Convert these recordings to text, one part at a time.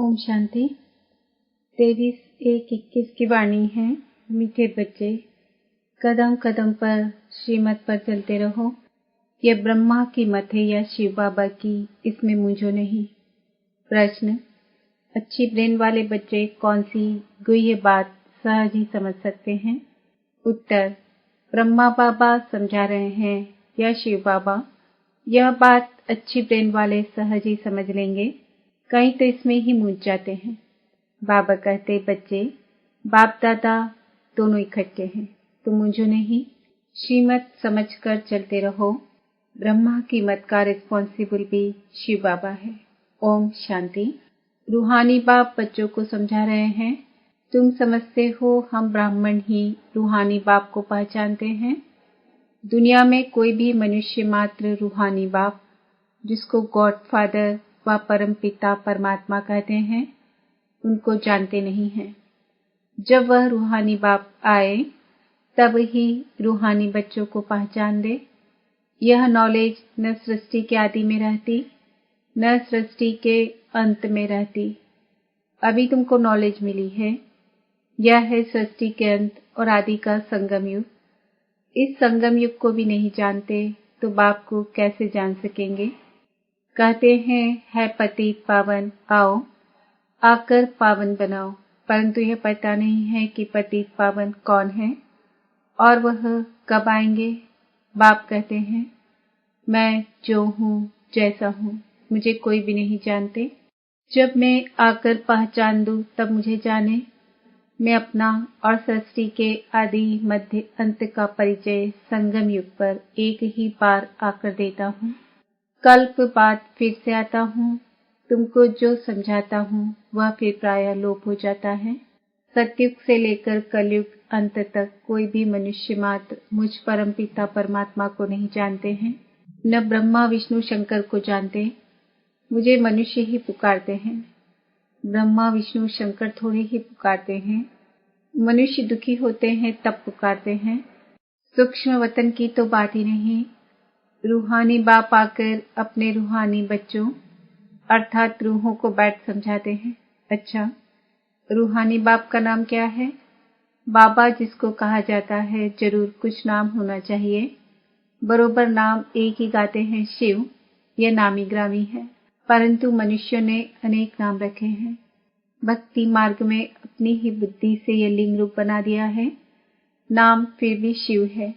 ओम शांति। 23/1/21 की वाणी है। मीठे बच्चे, कदम कदम पर श्रीमत पर चलते रहो। यह ब्रह्मा की मत है या शिव बाबा की, इसमें मूंझो नहीं। प्रश्न: अच्छी ब्रेन वाले बच्चे कौन सी गुह्य बात सहज ही समझ सकते हैं? उत्तर: ब्रह्मा बाबा समझा रहे हैं या शिव बाबा। यह बात अच्छी ब्रेन वाले सहज ही समझ लेंगे, कहीं तो इसमें ही मूझ जाते हैं। बाबा कहते, बच्चे, बाप दादा दोनों इकट्ठे हैं, तो मूंझो नहीं। श्रीमत समझकर चलते रहो। ब्रह्मा की मत का रिस्पॉन्सिबल भी शिव बाबा है। ओम शांति। रूहानी बाप बच्चों को समझा रहे हैं, तुम समझते हो हम ब्राह्मण ही रूहानी बाप को पहचानते हैं। दुनिया में कोई भी मनुष्य मात्र रूहानी बाप, जिसको गॉड फादर व परम पिता परमात्मा कहते हैं, उनको जानते नहीं हैं। जब वह रूहानी बाप आए तब ही रूहानी बच्चों को पहचान दे। यह नॉलेज न सृष्टि के आदि में रहती, न सृष्टि के अंत में रहती। अभी तुमको नॉलेज मिली है। यह है सृष्टि के अंत और आदि का संगम युग। इस संगम युग को भी नहीं जानते तो बाप को कैसे जान सकेंगे? कहते हैं, है पतित पावन, आओ आकर पावन बनाओ, परंतु यह पता नहीं है कि पतित पावन कौन है और वह कब आएंगे। बाप कहते हैं, मैं जो हूँ जैसा हूँ, मुझे कोई भी नहीं जानते। जब मैं आकर पहचान दूँ तब मुझे जाने। मैं अपना और सृष्टि के आदि मध्य अंत का परिचय संगम युग पर एक ही बार आकर देता हूँ। कल्प बाद फिर से आता हूँ। तुमको जो समझाता हूँ वह फिर प्रायः लोप हो जाता है। सतयुग से लेकर कलयुग अंत तक कोई भी मनुष्य मात्र मुझ परम पिता परमात्मा को नहीं जानते हैं, न ब्रह्मा विष्णु शंकर को जानते। मुझे मनुष्य ही पुकारते हैं। ब्रह्मा विष्णु शंकर थोड़े ही पुकारते हैं। मनुष्य दुखी होते हैं तब पुकारते हैं। सूक्ष्म वतन की तो बात ही नहीं। रूहानी बाप आकर अपने रूहानी बच्चों अर्थात रूहों को बैठ समझाते हैं। अच्छा, रूहानी बाप का नाम क्या है? बाबा जिसको कहा जाता है, जरूर कुछ नाम होना चाहिए। बरोबर नाम एक ही गाते हैं, शिव। यह नामी ग्रामी है, परंतु मनुष्यों ने अनेक नाम रखे हैं। भक्ति मार्ग में अपनी ही बुद्धि से यह लिंग रूप बना दिया है। नाम फिर भी शिव है।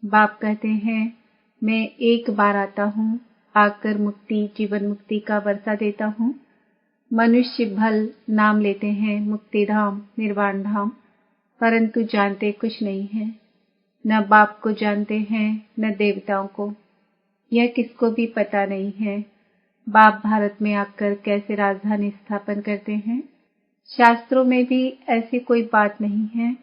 बाप कहते हैं, मैं एक बार आता हूँ, आकर मुक्ति जीवन मुक्ति का वर्षा देता हूँ। मनुष्य भल नाम लेते हैं मुक्ति धाम निर्वाण धाम, परंतु जानते कुछ नहीं है। न बाप को जानते हैं न देवताओं को। यह किसको भी पता नहीं है बाप भारत में आकर कैसे राजधानी स्थापन करते हैं। शास्त्रों में भी ऐसी कोई बात नहीं है।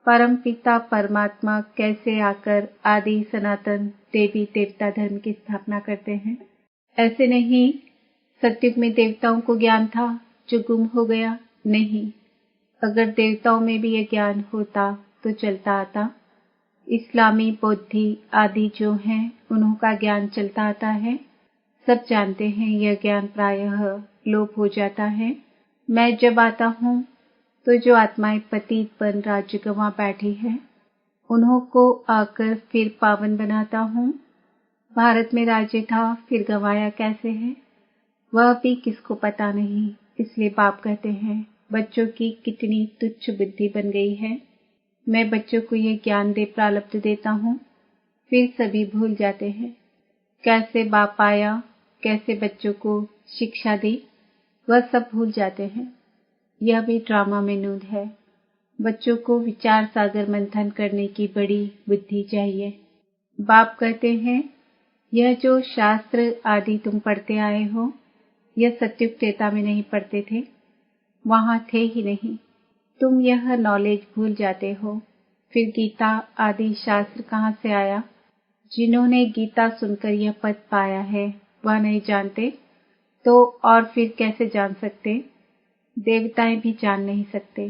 परम पिता परमात्मा कैसे आकर आदि सनातन देवी देवता धर्म की स्थापना करते हैं। ऐसे नहीं सतयुग में देवताओं को ज्ञान था जो गुम हो गया, नहीं। अगर देवताओं में भी यह ज्ञान होता तो चलता आता। इस्लामी बौद्धि आदि जो हैं उन्हों का ज्ञान चलता आता है। सब जानते हैं यह ज्ञान प्रायः लोप हो जाता है। मैं जब आता हूँ तो जो आत्माएं पतित बन राज्य गंवा बैठी हैं, उन्हों को आकर फिर पावन बनाता हूँ। भारत में राज्य था, फिर गंवाया कैसे है वह भी किसको पता नहीं। इसलिए बाप कहते हैं, बच्चों की कितनी तुच्छ बुद्धि बन गई है। मैं बच्चों को यह ज्ञान दे प्रारब्ध देता हूँ, फिर सभी भूल जाते हैं। कैसे बाप आया, कैसे बच्चों को शिक्षा दी, वह सब भूल जाते हैं। यह भी ड्रामा में नूद है। बच्चों को विचार सागर मंथन करने की बड़ी बुद्धि चाहिए। बाप कहते हैं, यह जो शास्त्र आदि तुम पढ़ते आए हो, यह सतयुग त्रेता में नहीं पढ़ते थे, वहां थे ही नहीं। तुम यह नॉलेज भूल जाते हो। फिर गीता आदि शास्त्र कहाँ से आया? जिन्होंने गीता सुनकर यह पद पाया है वह नहीं जानते तो और फिर कैसे जान सकते? देवताएं भी जान नहीं सकते।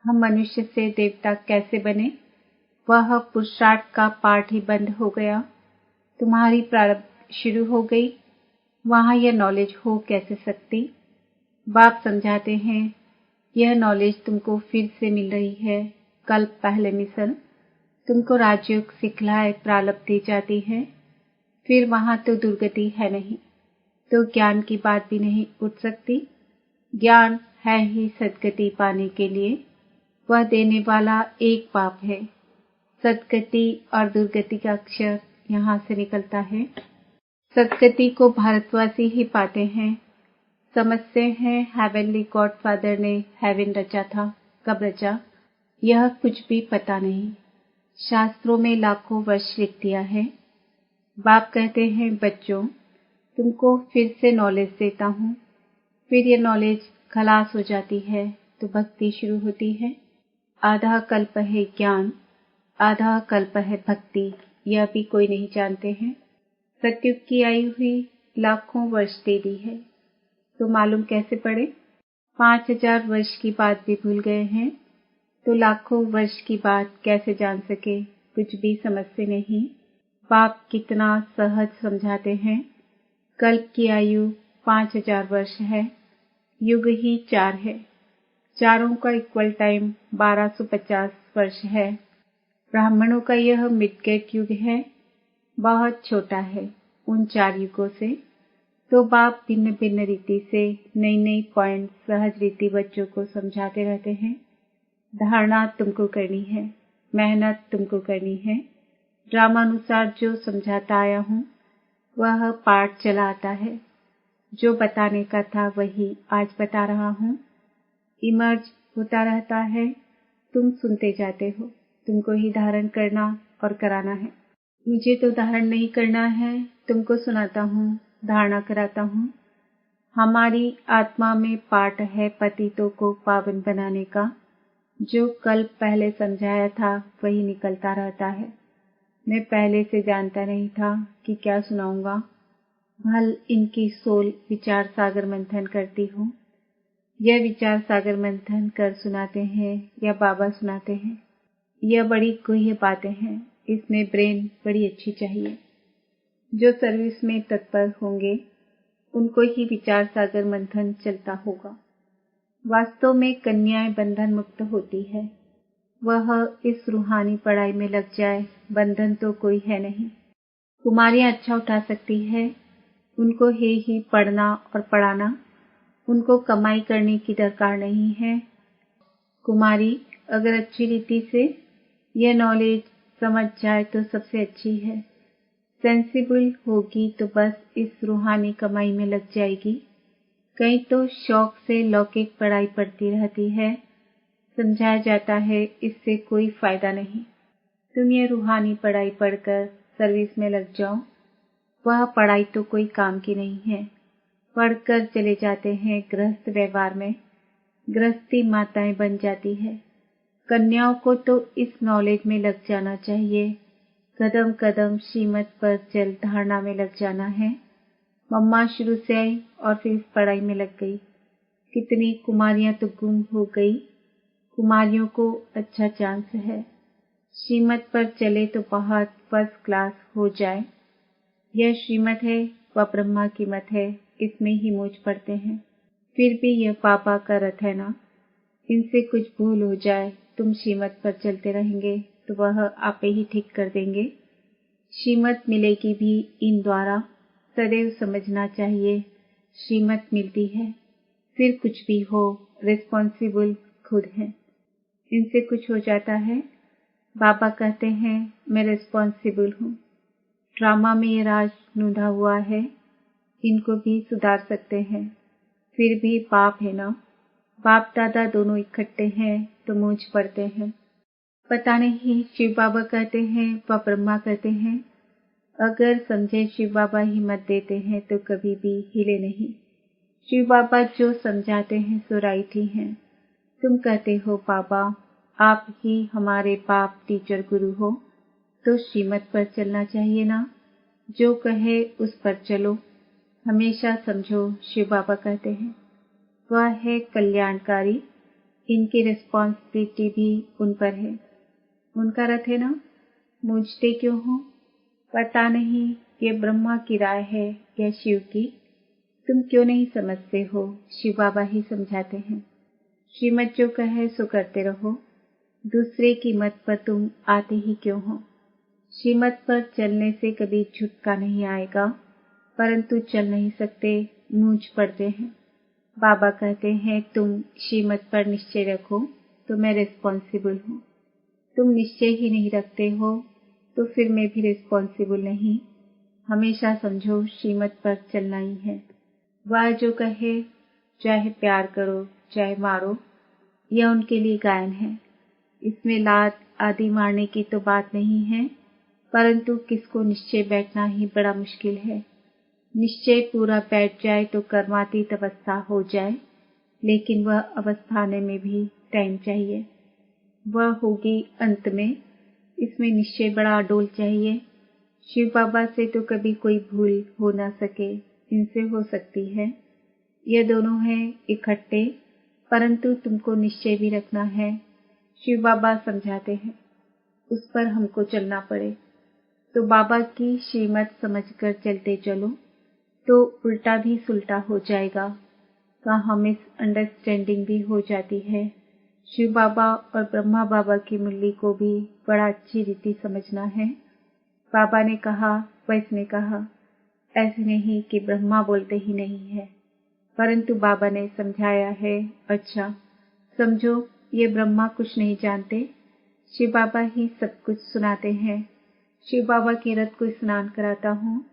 हम मनुष्य से देवता कैसे बने? वह पुरुषार्थ का पाठ ही बंद हो गया। तुम्हारी प्रारब्ध शुरू हो गई, वहां यह नॉलेज हो कैसे सकती? बाप समझाते हैं यह नॉलेज तुमको फिर से मिल रही है। कल पहले मिसल तुमको राजयोग सिखलाए प्रारब्ध दी जाती है, फिर वहां तो दुर्गति है नहीं, तो ज्ञान की बात भी नहीं उठ सकती। ज्ञान है ही सद्गति पाने के लिए, वह देने वाला एक बाप है। सद्गति और दुर्गति का अक्षर यहाँ से निकलता है। सद्गति को भारतवासी ही पाते हैं। समझते हैं हेवनली गॉड फादर ने हेवन रचा था, कब रचा यह कुछ भी पता नहीं। शास्त्रों में लाखों वर्ष लिख दिया है। बाप कहते हैं बच्चों तुमको फिर से नॉलेज देता हूँ। फिर ये नॉलेज खलास हो जाती है तो भक्ति शुरू होती है। आधा कल्प है ज्ञान, आधा कल्प है भक्ति, यह भी कोई नहीं जानते हैं। सतयुग की आई हुई लाखों वर्ष दे दी है, तो मालूम कैसे पड़े। 5000 वर्ष की बात भी भूल गए हैं, तो लाखों वर्ष की बात कैसे जान सके, कुछ भी समझते नहीं। बाप कितना सहज समझाते हैं। कल्प की आयु 5000 वर्ष है, युग ही 4 है, चारों का इक्वल टाइम 1250 वर्ष है। ब्राह्मणों का यह मिडगेट युग है, बहुत छोटा है उन 4 युगों से। तो बाप भिन्न भिन्न रीति से नई नई पॉइंट सहज रीति बच्चों को समझाते रहते हैं। धारणा तुमको करनी है, मेहनत तुमको करनी है। ड्रामानुसार जो समझाता आया हूँ वह पाठ चला आता है। जो बताने का था वही आज बता रहा हूँ। इमर्ज होता रहता है, तुम सुनते जाते हो। तुमको ही धारण करना और कराना है। मुझे तो धारण नहीं करना है, तुमको सुनाता हूँ, धारणा कराता हूँ। हमारी आत्मा में पाठ है पतितों को पावन बनाने का। जो कल पहले समझाया था वही निकलता रहता है। मैं पहले से जानता नहीं था कि क्या सुनाऊंगा। भल इनकी सोल विचार सागर मंथन करती हूँ। यह विचार सागर मंथन कर सुनाते हैं या बाबा सुनाते हैं। यह बड़ी गुह्य बातें हैं, इसमें ब्रेन बड़ी अच्छी चाहिए। जो सर्विस में तत्पर होंगे उनको ही विचार सागर मंथन चलता होगा। वास्तव में कन्याएं बंधन मुक्त होती है। वह इस रूहानी पढ़ाई में लग जाए, बंधन तो कोई है नहीं। कुमारियां अच्छा उठा सकती है, उनको है ही पढ़ना और पढ़ाना। उनको कमाई करने की दरकार नहीं है। कुमारी अगर अच्छी रीति से यह नॉलेज समझ जाए तो सबसे अच्छी है। सेंसिबल होगी तो बस इस रूहानी कमाई में लग जाएगी। कहीं तो शौक से लौकिक पढ़ाई पढ़ती रहती है। समझाया जाता है इससे कोई फायदा नहीं। तुम ये रूहानी पढ़ाई पढ़कर सर्विस में लग जाओ। वह पढ़ाई तो कोई काम की नहीं है। पढ़कर चले जाते हैं गृहस्थ व्यवहार में, गृहस्थी माताएं बन जाती है। कन्याओं को तो इस नॉलेज में लग जाना चाहिए। कदम कदम श्रीमत पर चल धारणा में लग जाना है। मम्मा शुरू से आई और फिर इस पढ़ाई में लग गई। कितनी कुमारियां तो गुम हो गई। कुमारियों को अच्छा चांस है। श्रीमत पर चले तो बहुत फर्स्ट क्लास हो जाए। यह श्रीमत है व ब्रह्मा की मत है, इसमें ही मौज पड़ते हैं। फिर भी यह पापा का रथ है ना, इनसे कुछ भूल हो जाए, तुम श्रीमत पर चलते रहेंगे तो वह आपे ही ठीक कर देंगे। श्रीमत मिलेगी भी इन द्वारा। सदैव समझना चाहिए श्रीमत मिलती है, फिर कुछ भी हो रिस्पॉन्सिबल खुद है। इनसे कुछ हो जाता है, बाबा कहते हैं मैं रिस्पॉन्सिबल हूँ। ड्रामा में ये राज नूंधा हुआ है, इनको भी सुधार सकते हैं। फिर भी पाप है ना, बाप दादा दोनों इकट्ठे हैं तो मौज पड़ते हैं। पता नहीं शिव बाबा कहते हैं व ब्रह्मा कहते हैं। अगर समझे शिव बाबा ही मत देते हैं तो कभी भी हिले नहीं। शिव बाबा जो समझाते हैं सो राइट ही हैं। तुम कहते हो बाबा आप ही हमारे बाप टीचर गुरु हो, तो श्रीमत पर चलना चाहिए ना। जो कहे उस पर चलो। हमेशा समझो शिव बाबा कहते हैं वह है कल्याणकारी। इनकी रिस्पॉन्सिबिलिटी भी उन पर है। उनका रथ है ना, मूझते क्यों हो। पता नहीं ये ब्रह्मा की राय है या शिव की। तुम क्यों नहीं समझते हो, शिव बाबा ही समझाते हैं। श्रीमत जो कहे सो करते रहो, दूसरे की मत पर तुम आते ही क्यों हो। श्रीमत पर चलने से कभी झुटका नहीं आएगा, परंतु चल नहीं सकते, मूंझ पड़ते हैं। बाबा कहते हैं तुम श्रीमत पर निश्चय रखो तो मैं रिस्पॉन्सिबल हूँ। तुम निश्चय ही नहीं रखते हो तो फिर मैं भी रिस्पॉन्सिबल नहीं। हमेशा समझो श्रीमत पर चलना ही है। वह जो कहे, चाहे प्यार करो चाहे मारो, यह उनके लिए गायन है। इसमें लात आदि मारने की तो बात नहीं है, परंतु किसको निश्चय बैठना ही बड़ा मुश्किल है। निश्चय पूरा बैठ जाए तो कर्मातीत अवस्था हो जाए, लेकिन वह अवस्था आने में भी टाइम चाहिए। वह होगी अंत में। इसमें निश्चय बड़ा अडोल चाहिए। शिव बाबा से तो कभी कोई भूल हो ना सके, इनसे हो सकती है। ये दोनों हैं इकट्ठे, परंतु तुमको निश्चय भी रखना है। शिव बाबा समझाते हैं, उस पर हमको चलना पड़े। तो बाबा की श्रीमत समझकर चलते चलो, तो उल्टा भी सुलटा हो जाएगा। कहाँ मिसअंडरस्टैंडिंग भी हो जाती है। शिव बाबा और ब्रह्मा बाबा की मुरली को भी बड़ा अच्छी रीति समझना है। बाबा ने कहा, वैष्णव कहा, ऐसे नहीं कि ब्रह्मा बोलते ही नहीं है, परंतु बाबा ने समझाया है। अच्छा समझो, ये ब्रह्मा कुछ नहीं जानते, शिव बाबा ही सब कुछ सुनाते हैं। शिव बाबा के रथ को स्नान कराता हूँ,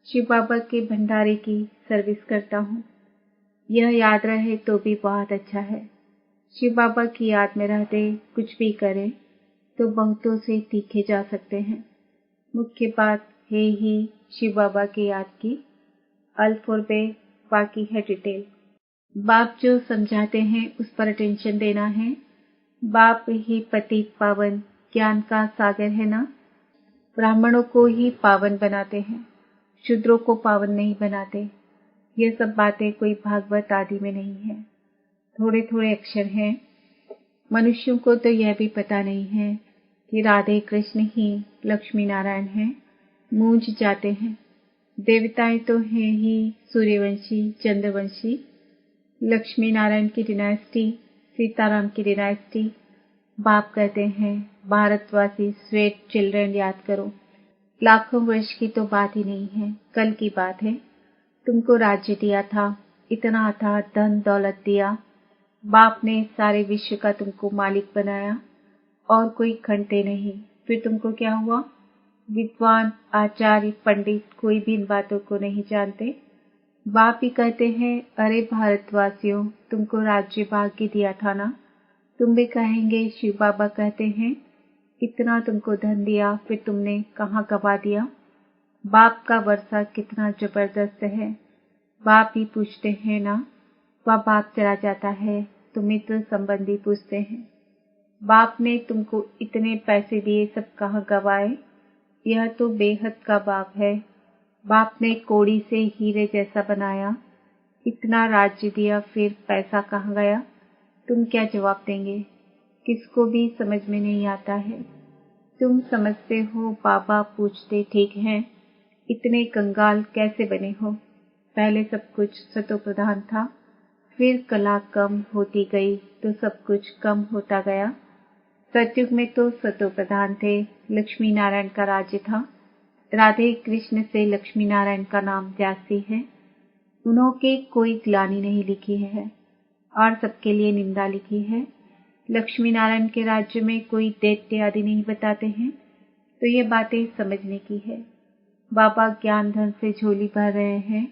शिव बाबा के भंडारे की सर्विस करता हूँ। यह याद रहे तो भी बहुत अच्छा है। शिव बाबा की याद में रहते कुछ भी करें तो बहुतों से तीखे जा सकते हैं। मुख्य बात है ही शिव बाबा की याद की। अल्फोर बे, बाकी है डिटेल। बाप जो समझाते हैं उस पर अटेंशन देना है। बाप ही पतित पावन ज्ञान का सागर है ना। ब्राह्मणों को ही पावन बनाते हैं, शूद्रों को पावन नहीं बनाते। ये सब बातें कोई भागवत आदि में नहीं है। थोड़े थोड़े अक्षर हैं। मनुष्यों को तो यह भी पता नहीं है कि राधे कृष्ण ही लक्ष्मी नारायण हैं, मूंझ जाते हैं। देवताएं तो हैं ही सूर्यवंशी चंद्रवंशी। लक्ष्मी नारायण की डिनास्टी, सीताराम की डिनास्टी। बाप कहते हैं भारतवासी स्वेट चिल्ड्रन याद करो। लाखों वर्ष की तो बात ही नहीं है, कल की बात है। तुमको राज्य दिया था, इतना अथाह धन दौलत दिया। बाप ने सारे विश्व का तुमको मालिक बनाया और कोई घंटे नहीं। फिर तुमको क्या हुआ? विद्वान आचार्य पंडित कोई भी इन बातों को नहीं जानते। बाप ही कहते हैं, अरे भारतवासियों, तुमको राज्य भाग्य दिया था ना। तुम भी कहेंगे शिव बाबा कहते हैं इतना तुमको धन दिया, फिर तुमने कहाँ गवा दिया। बाप का वर्षा कितना जबरदस्त है। बाप ही पूछते हैं ना। वह बाप चला जाता है तो मित्र संबंधी पूछते हैं, बाप ने तुमको इतने पैसे दिए, सब कहाँ गवाए। यह तो बेहद का बाप है। बाप ने कौड़ी से हीरे जैसा बनाया, इतना राज्य दिया, फिर पैसा कहाँ गया। तुम क्या जवाब देंगे? किसको भी समझ में नहीं आता है। तुम समझते हो बाबा पूछते ठीक है, इतने कंगाल कैसे बने हो। पहले सब कुछ सतो प्रधान था, फिर कला कम होती गई तो सब कुछ कम होता गया। सतयुग में तो सतो प्रधान थे, लक्ष्मी नारायण का राज्य था। राधे कृष्ण से लक्ष्मी नारायण का नाम जास्ती है। उन्होंने कोई ग्लानि नहीं लिखी है और सबके लिए निंदा लिखी है। लक्ष्मी नारायण के राज्य में कोई दैत्य आदि नहीं बताते हैं, तो ये बातें समझने की है। बाबा ज्ञान धन से झोली भर रहे हैं।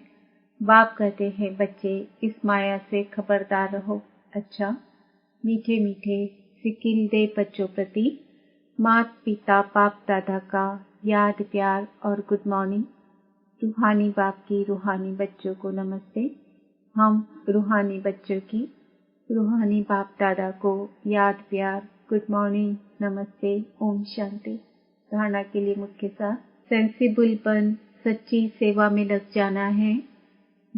बाप कहते हैं बच्चे इस माया से खबरदार रहो। अच्छा, मीठे मीठे सिकिल दे बच्चों प्रति मात पिता बाप दादा का याद प्यार और गुड मॉर्निंग। रूहानी बाप की रूहानी बच्चों को नमस्ते। हम रूहानी बच्चों की रूहानी बाप दादा को याद प्यार गुड मॉर्निंग नमस्ते ओम शांति। धारणा के लिए मुख्य सार, सेंसिबलपन सच्ची सेवा में लग जाना है।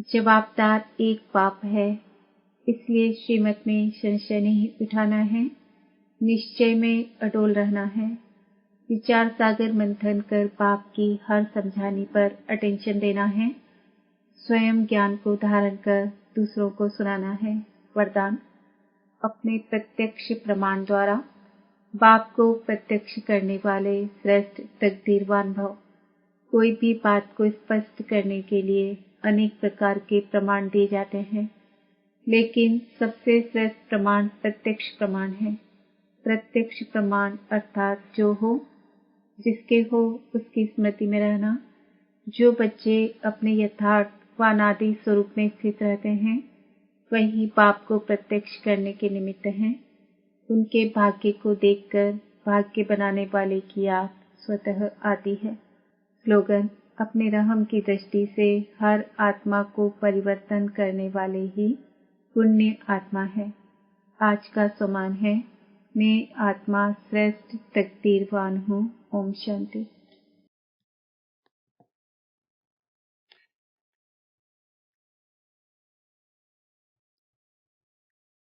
जवाबदार एक बाप है, इसलिए श्रीमत में संशय नहीं उठाना है। निश्चय में अडोल रहना है। विचार सागर मंथन कर बाप की हर समझाने पर अटेंशन देना है। स्वयं ज्ञान को धारण कर दूसरों को सुनाना है। वरदान, अपने प्रत्यक्ष प्रमाण द्वारा बाप को प्रत्यक्ष करने वाले श्रेष्ठ तकदीरवान भव। कोई भी बात को स्पष्ट करने के लिए अनेक प्रकार के प्रमाण दिए जाते हैं, लेकिन सबसे श्रेष्ठ प्रमाण प्रत्यक्ष प्रमाण है। प्रत्यक्ष प्रमाण अर्थात जो हो, जिसके हो उसकी स्मृति में रहना। जो बच्चे अपने यथार्थ व अनादि स्वरूप में स्थित रहते हैं, वही बाप को प्रत्यक्ष करने के निमित्त हैं। उनके भाग्य को देखकर भाग्य बनाने वाले की याद स्वतः आती है। स्लोगन, अपने रहम की दृष्टि से हर आत्मा को परिवर्तन करने वाले ही पुण्य आत्मा है। आज का सम्मान है, मैं आत्मा श्रेष्ठ तकदीरवान हूँ। ओम शांति।